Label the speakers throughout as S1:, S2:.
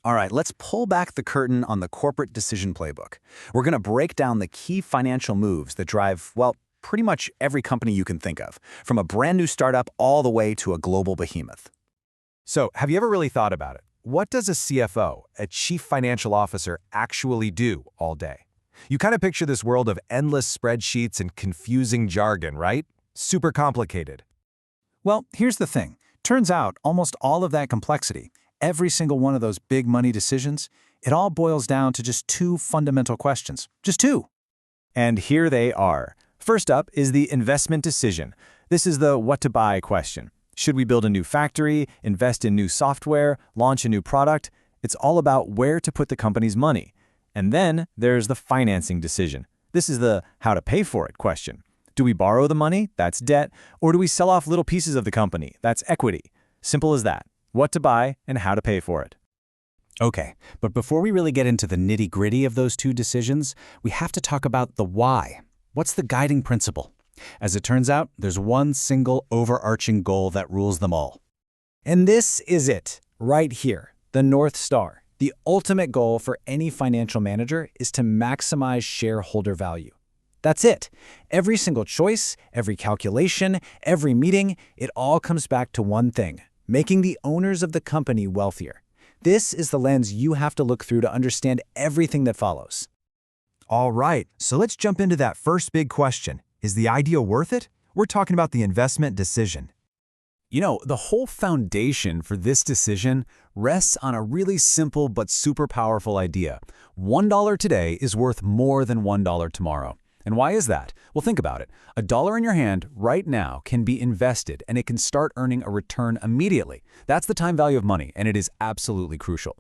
S1: All right, let's pull back the curtain on the corporate decision playbook. We're going to break down the key financial moves that drive, well, pretty much every company you can think of, from a brand new startup all the way to a global behemoth.
S2: So, have you ever really thought about it? What does a CFO, a chief financial officer, actually do all day? You kind of picture this world of endless spreadsheets and confusing jargon, right? Super complicated.
S3: Well, here's the thing. Turns out almost all of that complexity, every single one of those big money decisions, it all boils down to just two fundamental questions. Just two.
S2: And here they are. First up is the investment decision. This is the what to buy question. Should we build a new factory, invest in new software, launch a new product? It's all about where to put the company's money. And then there's the financing decision. This is the how to pay for it question. Do we borrow the money? That's debt. Or do we sell off little pieces of the company? That's equity. Simple as that. What to buy and how to pay for it.
S3: Okay, but before we really get into the nitty-gritty of those two decisions, we have to talk about the why. What's the guiding principle? As it turns out, there's one single overarching goal that rules them all. And this is it, right here, the North Star. The ultimate goal for any financial manager is to maximize shareholder value. That's it. Every single choice, every calculation, every meeting, it all comes back to one thing: making the owners of the company wealthier. This is the lens you have to look through to understand everything that follows.
S2: All right, so let's jump into that first big question. Is the idea worth it? We're talking about the investment decision.
S1: You know, the whole foundation for this decision rests on a really simple but super powerful idea. $1 today is worth more than $1 tomorrow. And why is that? Well, think about it. A dollar in your hand right now can be invested and it can start earning a return immediately. That's the time value of money, and it is absolutely crucial.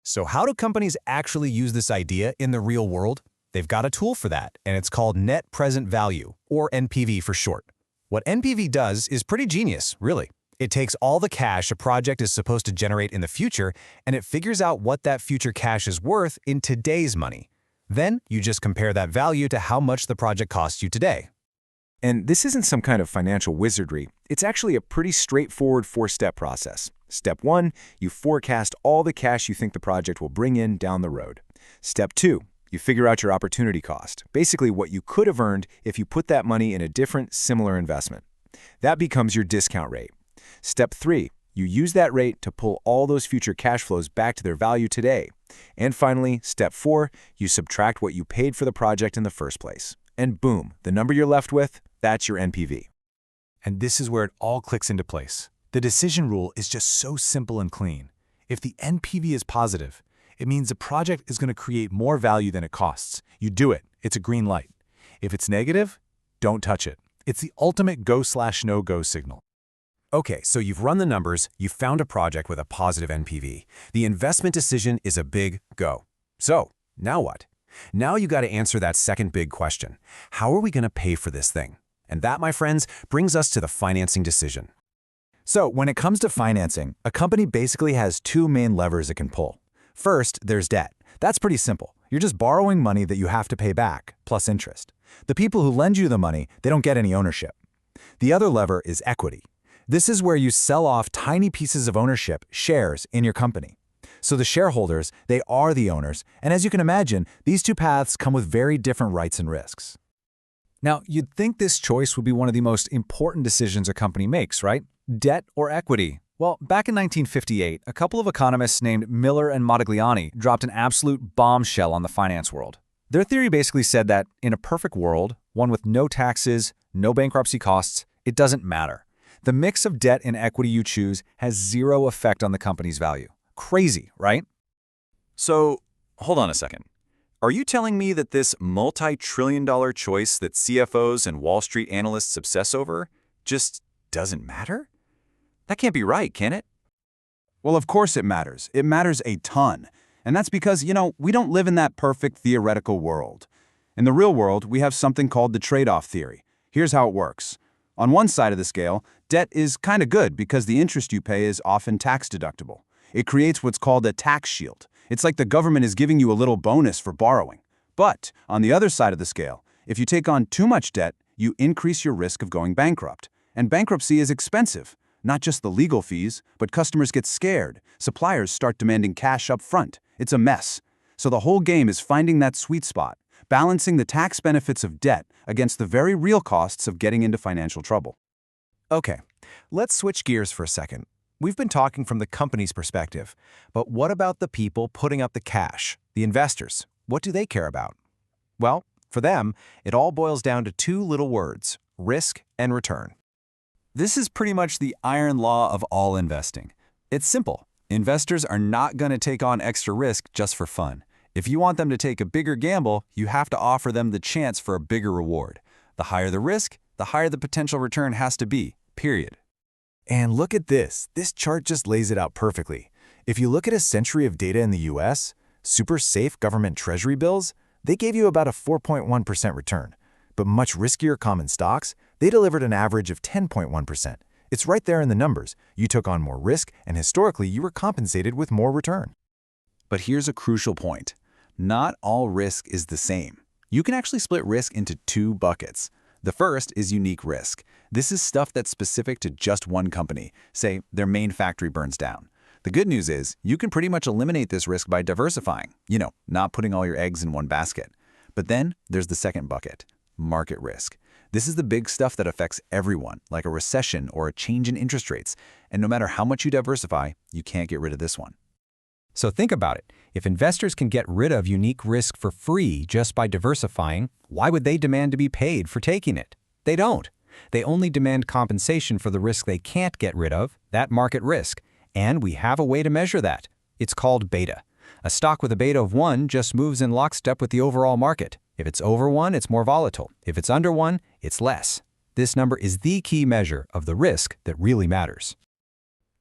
S2: So how do companies actually use this idea in the real world? They've got a tool for that, and it's called Net Present Value, or NPV for short. What NPV does is pretty genius, really. It takes all the cash a project is supposed to generate in the future, and it figures out what that future cash is worth in today's money. Then you just compare that value to how much the project costs you today. And this isn't some kind of financial wizardry. It's actually a pretty straightforward four-step process. Step 1, you forecast all the cash you think the project will bring in down the road. Step 2, you figure out your opportunity cost, basically what you could have earned if you put that money in a different, similar investment. That becomes your discount rate. Step 3, you use that rate to pull all those future cash flows back to their value today. And finally, Step 4, you subtract what you paid for the project in the first place. And boom, the number you're left with, that's your NPV. And this is where it all clicks into place. The decision rule is just so simple and clean. If the NPV is positive, it means the project is going to create more value than it costs. You do it. It's a green light. If it's negative, don't touch it. It's the ultimate go/no-go signal. Okay, so you've run the numbers, you've found a project with a positive NPV. The investment decision is a big go. So, now what? Now you got to answer that second big question. How are we going to pay for this thing? And that, my friends, brings us to the financing decision. So, when it comes to financing, a company basically has two main levers it can pull. First, there's debt. That's pretty simple. You're just borrowing money that you have to pay back, plus interest. The people who lend you the money, they don't get any ownership. The other lever is equity. This is where you sell off tiny pieces of ownership, shares, in your company. So the shareholders, they are the owners, and as you can imagine, these two paths come with very different rights and risks. Now, you'd think this choice would be one of the most important decisions a company makes, right? Debt or equity? Well, back in 1958, a couple of economists named Miller and Modigliani dropped an absolute bombshell on the finance world. Their theory basically said that in a perfect world, one with no taxes, no bankruptcy costs, it doesn't matter. The mix of debt and equity you choose has zero effect on the company's value. Crazy, right?
S4: So, hold on a second. Are you telling me that this multi-trillion-dollar choice that CFOs and Wall Street analysts obsess over just doesn't matter? That can't be right, can it?
S5: Well, of course it matters. It matters a ton. And that's because, we don't live in that perfect theoretical world. In the real world, we have something called the trade-off theory. Here's how it works. On one side of the scale, debt is kind of good because the interest you pay is often tax deductible. It creates what's called a tax shield. It's like the government is giving you a little bonus for borrowing. But on the other side of the scale, if you take on too much debt, you increase your risk of going bankrupt. And bankruptcy is expensive. Not just the legal fees, but customers get scared. Suppliers start demanding cash up front. It's a mess. So the whole game is finding that sweet spot, balancing the tax benefits of debt against the very real costs of getting into financial trouble.
S2: Okay, let's switch gears for a second. We've been talking from the company's perspective, but what about the people putting up the cash, the investors? What do they care about? Well, for them, it all boils down to two little words: risk and return.
S4: This is pretty much the iron law of all investing. It's simple. Investors are not going to take on extra risk just for fun. If you want them to take a bigger gamble, you have to offer them the chance for a bigger reward. The higher the risk, the higher the potential return has to be, period.
S2: And look at this. This chart just lays it out perfectly. If you look at a century of data in the US, super safe government treasury bills, they gave you about a 4.1% return. But much riskier common stocks, they delivered an average of 10.1%. It's right there in the numbers. You took on more risk, and historically, you were compensated with more return.
S1: But here's a crucial point. Not all risk is the same. You can actually split risk into two buckets. The first is unique risk. This is stuff that's specific to just one company. Say, their main factory burns down. The good news is, you can pretty much eliminate this risk by diversifying. Not putting all your eggs in one basket. But then, there's the second bucket, market risk. This is the big stuff that affects everyone, like a recession or a change in interest rates. And no matter how much you diversify, you can't get rid of this one.
S2: So think about it. If investors can get rid of unique risk for free just by diversifying, why would they demand to be paid for taking it? They don't. They only demand compensation for the risk they can't get rid of, that market risk. And we have a way to measure that. It's called beta. A stock with a beta of 1 just moves in lockstep with the overall market. If it's over 1, it's more volatile. If it's under 1, it's less. This number is the key measure of the risk that really matters.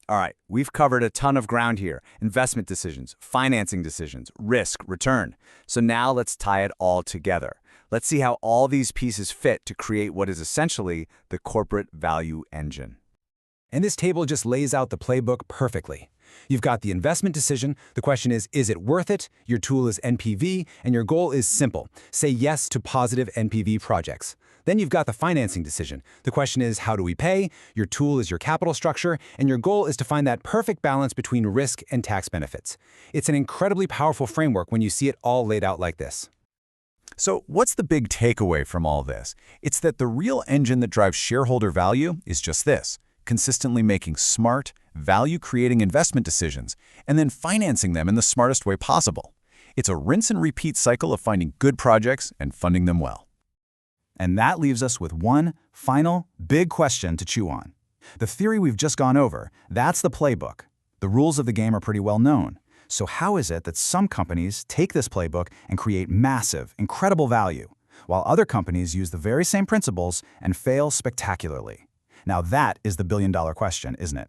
S1: All right, we've covered a ton of ground here. Investment decisions, financing decisions, risk, return. So now let's tie it all together. Let's see how all these pieces fit to create what is essentially the corporate value engine.
S2: And this table just lays out the playbook perfectly. You've got the investment decision. The question is it worth it? Your tool is NPV, and your goal is simple. Say yes to positive NPV projects. Then you've got the financing decision. The question is, how do we pay? Your tool is your capital structure, and your goal is to find that perfect balance between risk and tax benefits. It's an incredibly powerful framework when you see it all laid out like this.
S4: So what's the big takeaway from all this? It's that the real engine that drives shareholder value is just this: consistently making smart, value-creating investment decisions, and then financing them in the smartest way possible. It's a rinse and repeat cycle of finding good projects and funding them well.
S5: And that leaves us with one final, big question to chew on. The theory we've just gone over, that's the playbook. The rules of the game are pretty well known. So how is it that some companies take this playbook and create massive, incredible value, while other companies use the very same principles and fail spectacularly? Now that is the billion-dollar question, isn't it?